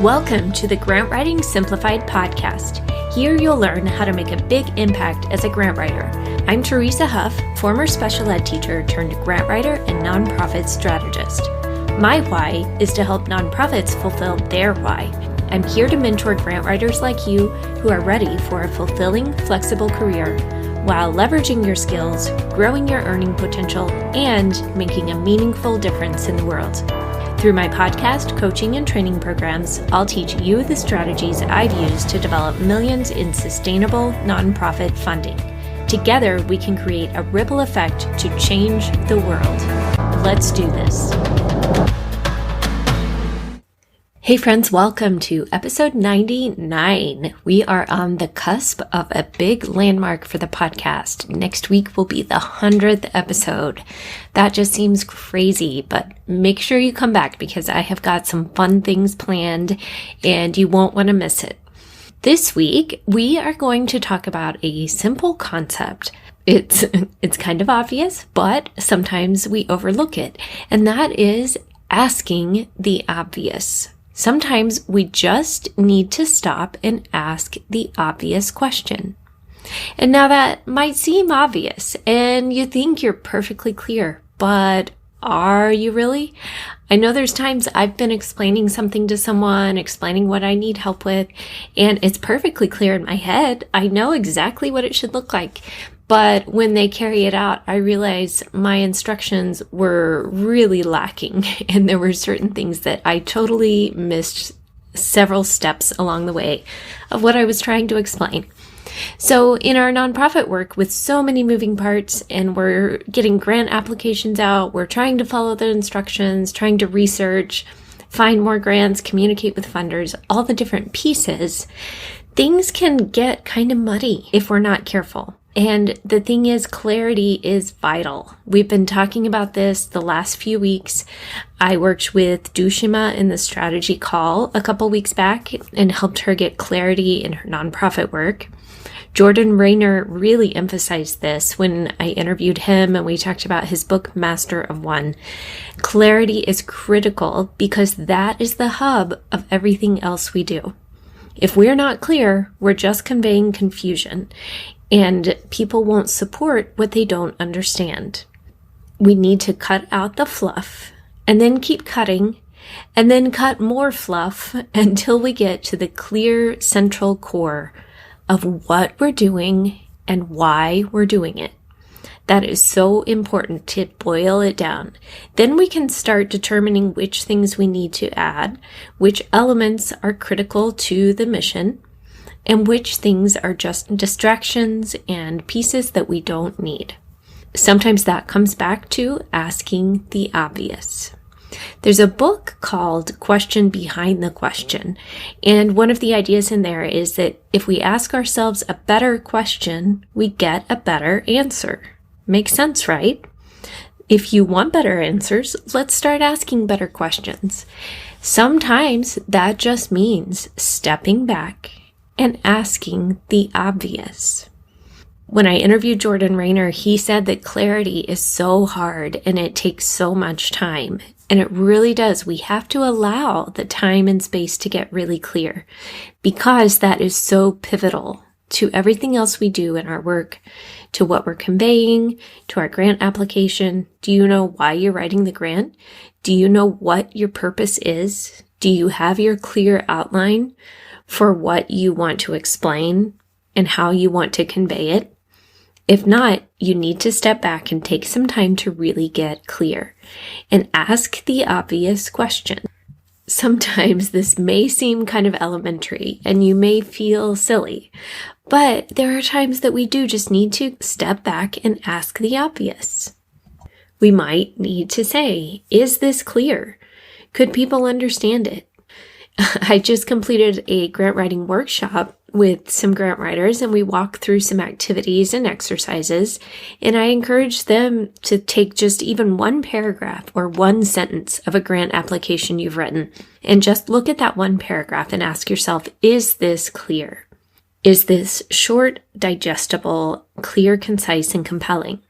Welcome to the Grant Writing Simplified podcast. Here you'll learn how to make a big impact as a grant writer. I'm Teresa Huff, former special ed teacher turned grant writer and nonprofit strategist. My why is to help nonprofits fulfill their why. I'm here to mentor grant writers like you who are ready for a fulfilling, flexible career while leveraging your skills, growing your earning potential, and making a meaningful difference in the world. Through my podcast, coaching, and training programs, I'll teach you the strategies I've used to develop millions in sustainable nonprofit funding. Together, we can create a ripple effect to change the world. Let's do this. Hey friends, welcome to episode 99. We are on the cusp of a big landmark for the podcast. Next week will be the 100th episode. That just seems crazy, but make sure you come back because I have got some fun things planned and you won't want to miss it. This week, we are going to talk about a simple concept. It's kind of obvious, but sometimes we overlook it, and that is asking the obvious. Sometimes we just need to stop and ask the obvious question. And now that might seem obvious and you think you're perfectly clear, but are you really? I know there's times I've been explaining something to someone, explaining what I need help with, and it's perfectly clear in my head. I know exactly what it should look like. But when they carry it out, I realize my instructions were really lacking and there were certain things that I totally missed several steps along the way of what I was trying to explain. So in our nonprofit work with so many moving parts and we're getting grant applications out, we're trying to follow the instructions, trying to research, find more grants, communicate with funders, all the different pieces, things can get kind of muddy if we're not careful. And the thing is, clarity is vital. We've been talking about this the last few weeks. I worked with Dushima in the strategy call a couple weeks back and helped her get clarity in her nonprofit work. Jordan Raynor really emphasized this when I interviewed him and we talked about his book, Master of One. Clarity is critical because that is the hub of everything else we do. If we're not clear, we're just conveying confusion. And people won't support what they don't understand. We need to cut out the fluff and then keep cutting and then cut more fluff until we get to the clear central core of what we're doing and why we're doing it. That is so important to boil it down. Then we can start determining which things we need to add, which elements are critical to the mission, and which things are just distractions and pieces that we don't need. Sometimes that comes back to asking the obvious. There's a book called Question Behind the Question, and one of the ideas in there is that if we ask ourselves a better question, we get a better answer. Makes sense, right? If you want better answers, let's start asking better questions. Sometimes that just means stepping back and asking the obvious. When I interviewed Jordan Raynor, he said that clarity is so hard and it takes so much time. And it really does. We have to allow the time and space to get really clear because that is so pivotal to everything else we do in our work, to what we're conveying, to our grant application. Do you know why you're writing the grant? Do you know what your purpose is? Do you have your clear outline for what you want to explain and how you want to convey it? If not, you need to step back and take some time to really get clear and ask the obvious question. Sometimes this may seem kind of elementary and you may feel silly, but there are times that we do just need to step back and ask the obvious. We might need to say, is this clear? Could people understand it? I just completed a grant writing workshop with some grant writers and we walked through some activities and exercises, and I encouraged them to take just even one paragraph or one sentence of a grant application you've written and just look at that one paragraph and ask yourself, is this clear? Is this short, digestible, clear, concise, and compelling?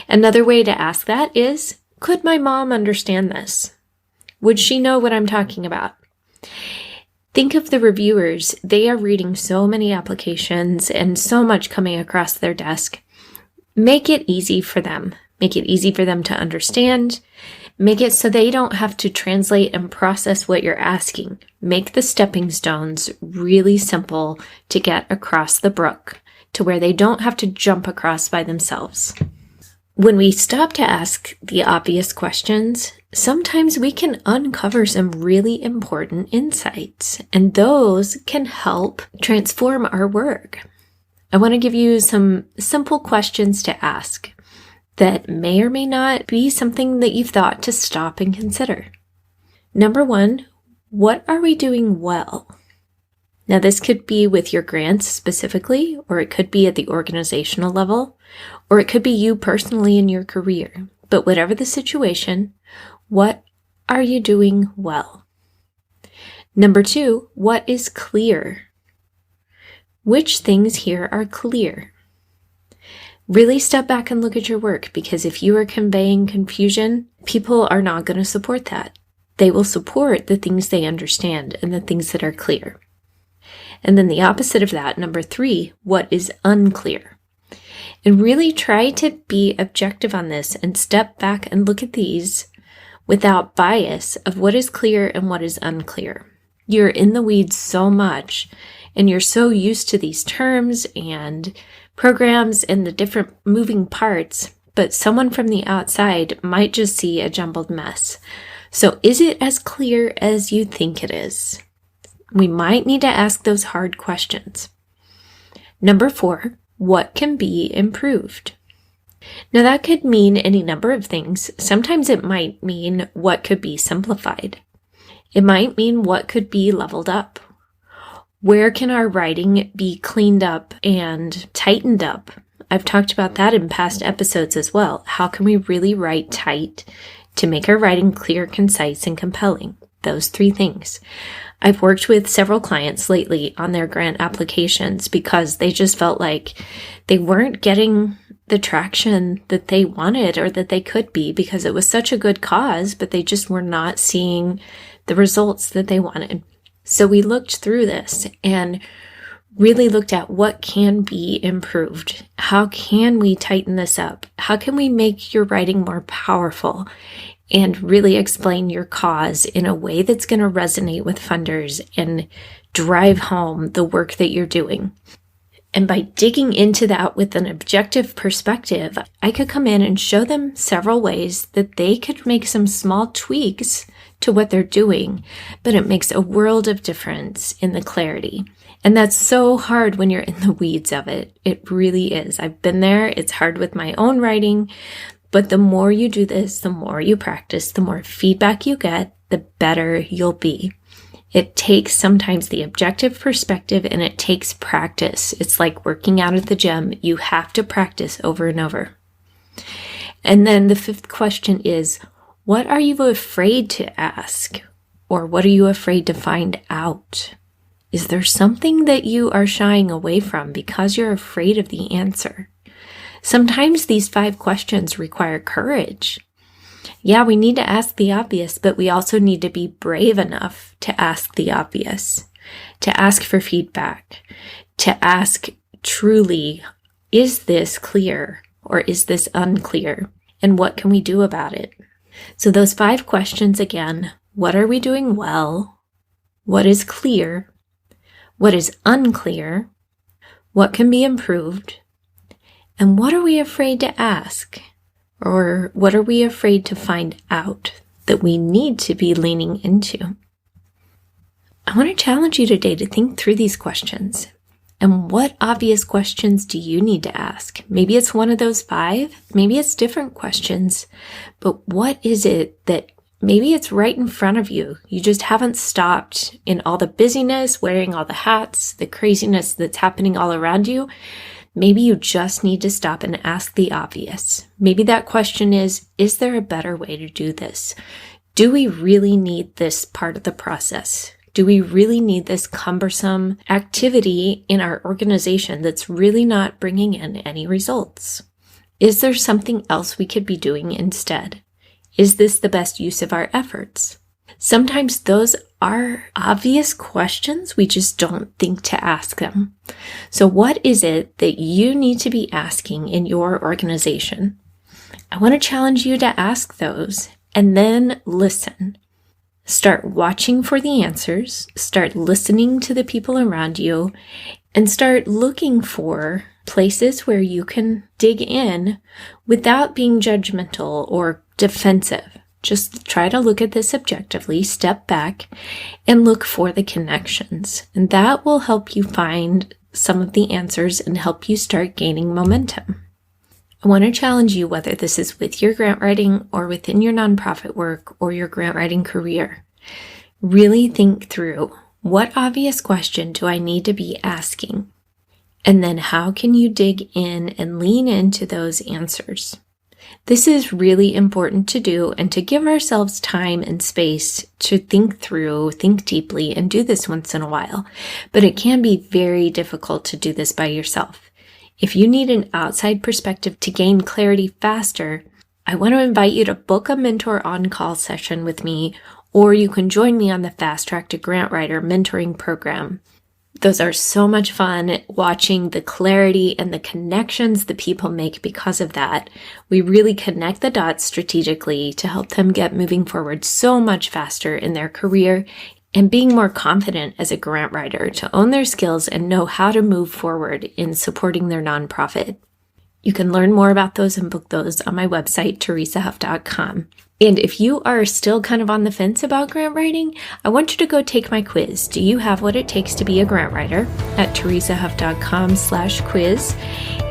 Another way to ask that is, could my mom understand this? Would she know what I'm talking about? Think of the reviewers. They are reading so many applications and so much coming across their desk. Make it easy for them. Make it easy for them to understand. Make it so they don't have to translate and process what you're asking. Make the stepping stones really simple to get across the brook to where they don't have to jump across by themselves. When we stop to ask the obvious questions, sometimes we can uncover some really important insights, and those can help transform our work. I want to give you some simple questions to ask that may or may not be something that you've thought to stop and consider. Number 1, what are we doing well? Now, this could be with your grants specifically, or it could be at the organizational level, or it could be you personally in your career. But whatever the situation, what are you doing well? Number 2, what is clear? Which things here are clear? Really step back and look at your work, because if you are conveying confusion, people are not going to support that. They will support the things they understand and the things that are clear. And then the opposite of that, number 3, what is unclear? And really try to be objective on this and step back and look at these without bias of what is clear and what is unclear. You're in the weeds so much, and you're so used to these terms and programs and the different moving parts, but someone from the outside might just see a jumbled mess. So is it as clear as you think it is? We might need to ask those hard questions. Number 4, what can be improved? Now that could mean any number of things. Sometimes it might mean what could be simplified. It might mean what could be leveled up. Where can our writing be cleaned up and tightened up? I've talked about that in past episodes as well. How can we really write tight to make our writing clear, concise, and compelling? Those 3 things. I've worked with several clients lately on their grant applications because they just felt like they weren't getting the traction that they wanted or that they could be because it was such a good cause, but they just were not seeing the results that they wanted. So we looked through this and really looked at what can be improved. How can we tighten this up? How can we make your writing more powerful? And really explain your cause in a way that's going to resonate with funders and drive home the work that you're doing. And by digging into that with an objective perspective, I could come in and show them several ways that they could make some small tweaks to what they're doing, but it makes a world of difference in the clarity. And that's so hard when you're in the weeds of it. It really is. I've been there. It's hard with my own writing. But the more you do this, the more you practice, the more feedback you get, the better you'll be. It takes sometimes the objective perspective and it takes practice. It's like working out at the gym. You have to practice over and over. And then the 5th question is, what are you afraid to ask? Or what are you afraid to find out? Is there something that you are shying away from because you're afraid of the answer? Sometimes these 5 questions require courage. Yeah, we need to ask the obvious, but we also need to be brave enough to ask the obvious, to ask for feedback, to ask truly, is this clear or is this unclear? And what can we do about it? So those 5 questions again, what are we doing well? What is clear? What is unclear? What can be improved? And what are we afraid to ask? Or what are we afraid to find out that we need to be leaning into? I want to challenge you today to think through these questions. And what obvious questions do you need to ask? Maybe it's one of those 5. Maybe it's different questions. But what is it that maybe it's right in front of you? You just haven't stopped in all the busyness, wearing all the hats, the craziness that's happening all around you. Maybe you just need to stop and ask the obvious. Maybe that question is there a better way to do this? Do we really need this part of the process? Do we really need this cumbersome activity in our organization that's really not bringing in any results? Is there something else we could be doing instead? Is this the best use of our efforts? Sometimes those are obvious questions, we just don't think to ask them. So what is it that you need to be asking in your organization? I want to challenge you to ask those and then listen. Start watching for the answers, start listening to the people around you, and start looking for places where you can dig in without being judgmental or defensive. Just try to look at this objectively, step back, and look for the connections. And that will help you find some of the answers and help you start gaining momentum. I want to challenge you, whether this is with your grant writing or within your nonprofit work or your grant writing career. Really think through, what obvious question do I need to be asking? And then how can you dig in and lean into those answers? This is really important to do and to give ourselves time and space to think through, think deeply, and do this once in a while. But it can be very difficult to do this by yourself. If you need an outside perspective to gain clarity faster, I want to invite you to book a mentor on-call session with me, or you can join me on the Fast Track to Grant Writer mentoring program. Those are so much fun, watching the clarity and the connections that people make because of that. We really connect the dots strategically to help them get moving forward so much faster in their career and being more confident as a grant writer to own their skills and know how to move forward in supporting their nonprofit. You can learn more about those and book those on my website, teresahuff.com. And if you are still kind of on the fence about grant writing, I want you to go take my quiz. Do you have what it takes to be a grant writer? At teresahuff.com/quiz,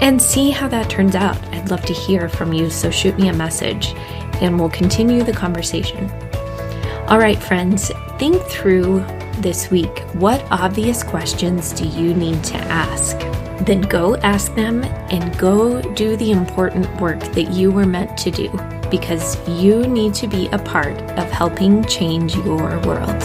and see how that turns out. I'd love to hear from you, so shoot me a message and we'll continue the conversation. All right, friends, think through this week. What obvious questions do you need to ask? Then go ask them and go do the important work that you were meant to do, because you need to be a part of helping change your world.